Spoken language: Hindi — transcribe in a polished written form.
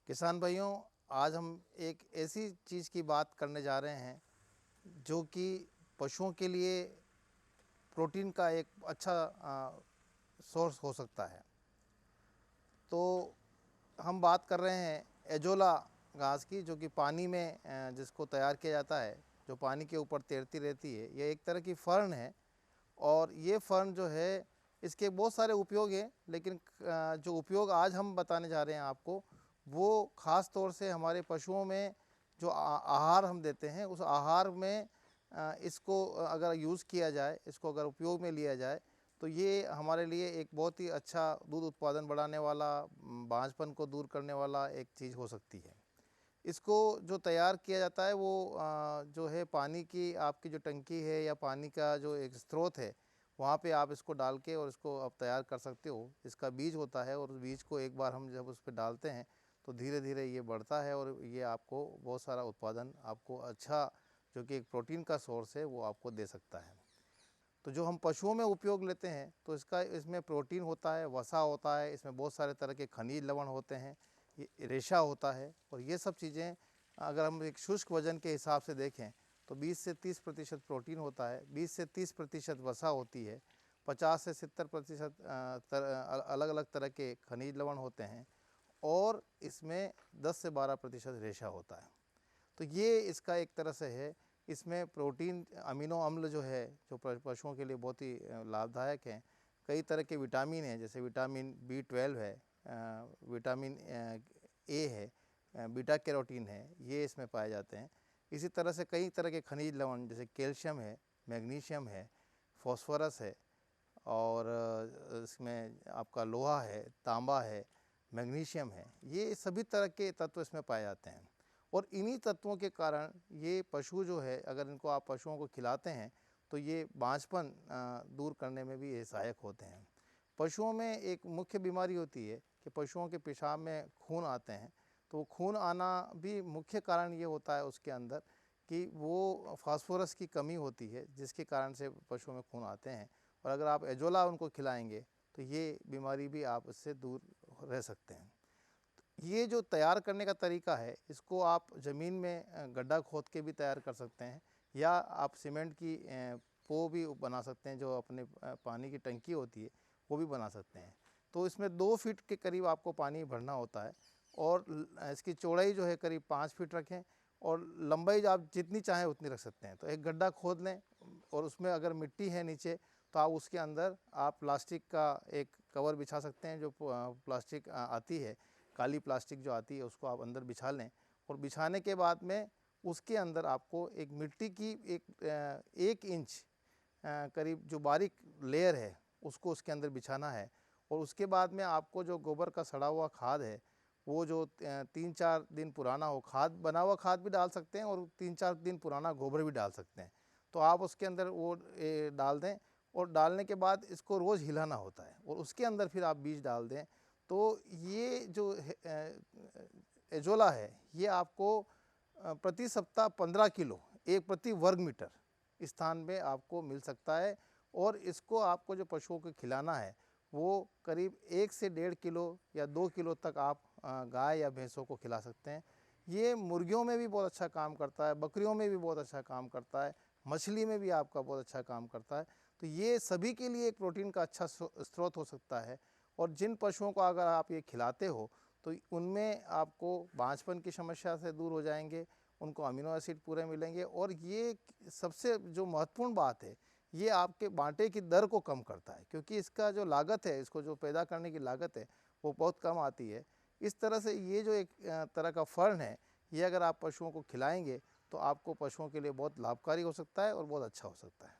किसान भाइयों, आज हम एक ऐसी चीज़ की बात करने जा रहे हैं जो कि पशुओं के लिए प्रोटीन का एक अच्छा सोर्स हो सकता है। तो हम बात कर रहे हैं एजोला घास की, जो कि पानी में जिसको तैयार किया जाता है, जो पानी के ऊपर तैरती रहती है। ये एक तरह की फर्न है और ये फर्न जो है, इसके बहुत सारे उपयोग हैं, लेकिन जो उपयोग आज हम बताने जा रहे हैं आपको, वो ख़ास तौर से हमारे पशुओं में जो आहार हम देते हैं, उस आहार में इसको अगर यूज़ किया जाए, इसको अगर उपयोग में लिया जाए, तो ये हमारे लिए एक बहुत ही अच्छा दूध उत्पादन बढ़ाने वाला, बांझपन को दूर करने वाला एक चीज़ हो सकती है। इसको जो तैयार किया जाता है वो जो है, पानी की आपकी जो टंकी है या पानी का जो एक स्रोत है, वहाँ पे आप इसको डाल के और इसको आप तैयार कर सकते हो। इसका बीज होता है और उस बीज को एक बार हम जब उस पर डालते हैं तो धीरे धीरे ये बढ़ता है और ये आपको बहुत सारा उत्पादन, आपको अच्छा, जो कि एक प्रोटीन का सोर्स है, वो आपको दे सकता है। तो जो हम पशुओं में उपयोग लेते हैं, तो इसमें प्रोटीन होता है, वसा होता है, इसमें बहुत सारे तरह के खनिज लवण होते हैं, ये रेशा होता है। और ये सब चीज़ें अगर हम एक शुष्क वजन के हिसाब से देखें तो 20 से 30% प्रोटीन होता है, 20 से 30% वसा होती है, 50 से 70% अलग अलग तरह के खनिज लवण होते हैं और इसमें 10 से 12% रेशा होता है। तो ये इसका एक तरह से है। इसमें प्रोटीन, अमीनो अम्ल जो है, जो पशुओं के लिए बहुत ही लाभदायक हैं। कई तरह के विटामिन हैं, जैसे विटामिन B12 है, विटामिन ए है, बीटा कैरोटीन है, ये इसमें पाए जाते हैं। इसी तरह से कई तरह के खनिज लवण, जैसे कैल्शियम है, मैग्नीशियम है, फॉस्फोरस है, और इसमें आपका लोहा है, तांबा है, मैग्नीशियम है, ये सभी तरह के तत्व इसमें पाए जाते हैं। और इन्हीं तत्वों के कारण ये पशु जो है, अगर इनको आप पशुओं को खिलाते हैं तो ये बांझपन दूर करने में भी ये सहायक होते हैं। पशुओं में एक मुख्य बीमारी होती है कि पशुओं के पेशाब में खून आते हैं। तो खून आना भी मुख्य कारण ये होता है उसके अंदर कि वो फास्फोरस की कमी होती है, जिसके कारण से पशुओं में खून आते हैं। और अगर आप एजोला उनको खिलाएंगे तो ये बीमारी भी आप इससे दूर रह सकते हैं। ये जो तैयार करने का तरीका है, इसको आप ज़मीन में गड्ढा खोद के भी तैयार कर सकते हैं, या आप सीमेंट की पो भी बना सकते हैं, जो अपने पानी की टंकी होती है वो भी बना सकते हैं। तो इसमें 2 फीट के करीब आपको पानी भरना होता है और इसकी चौड़ाई जो है करीब 5 फीट रखें और लंबाई आप जितनी चाहें उतनी रख सकते हैं। तो एक गड्ढा खोद लें और उसमें अगर मिट्टी है नीचे, तो आप उसके अंदर आप प्लास्टिक का एक कवर बिछा सकते हैं। जो प्लास्टिक आती है, काली प्लास्टिक जो आती है, उसको आप अंदर बिछा लें। और बिछाने के बाद में उसके अंदर आपको एक मिट्टी की 1 इंच करीब जो बारीक लेयर है, उसको उसके अंदर बिछाना है। और उसके बाद में आपको जो गोबर का सड़ा हुआ खाद है, वो जो 3-4 दिन पुराना हो, खाद बना हुआ खाद भी डाल सकते हैं और 3-4 दिन पुराना गोबर भी डाल सकते हैं। तो आप उसके अंदर वो डाल दें और डालने के बाद इसको रोज़ हिलाना होता है और उसके अंदर फिर आप बीज डाल दें। तो ये जो एजोला है, ये आपको प्रति सप्ताह 15 किलो, एक प्रति वर्ग मीटर स्थान में आपको मिल सकता है। और इसको आपको जो पशुओं को खिलाना है, वो करीब 1 से 1.5 किलो या 2 किलो तक आप गाय या भैंसों को खिला सकते हैं। ये मुर्गियों में भी बहुत अच्छा काम करता है, बकरियों में भी बहुत अच्छा काम करता है, मछली में भी आपका बहुत अच्छा काम करता है। तो ये सभी के लिए एक प्रोटीन का अच्छा स्रोत हो सकता है। और जिन पशुओं को अगर आप ये खिलाते हो, तो उनमें आपको बांझपन की समस्या से दूर हो जाएंगे, उनको अमीनो एसिड पूरे मिलेंगे। और ये सबसे जो महत्वपूर्ण बात है, ये आपके बांटे की दर को कम करता है, क्योंकि इसका जो लागत है, इसको जो पैदा करने की लागत है, वो बहुत कम आती है। इस तरह से ये जो एक तरह का फर्न है, ये अगर आप पशुओं को खिलाएंगे तो आपको पशुओं के लिए बहुत लाभकारी हो सकता है और बहुत अच्छा हो सकता है।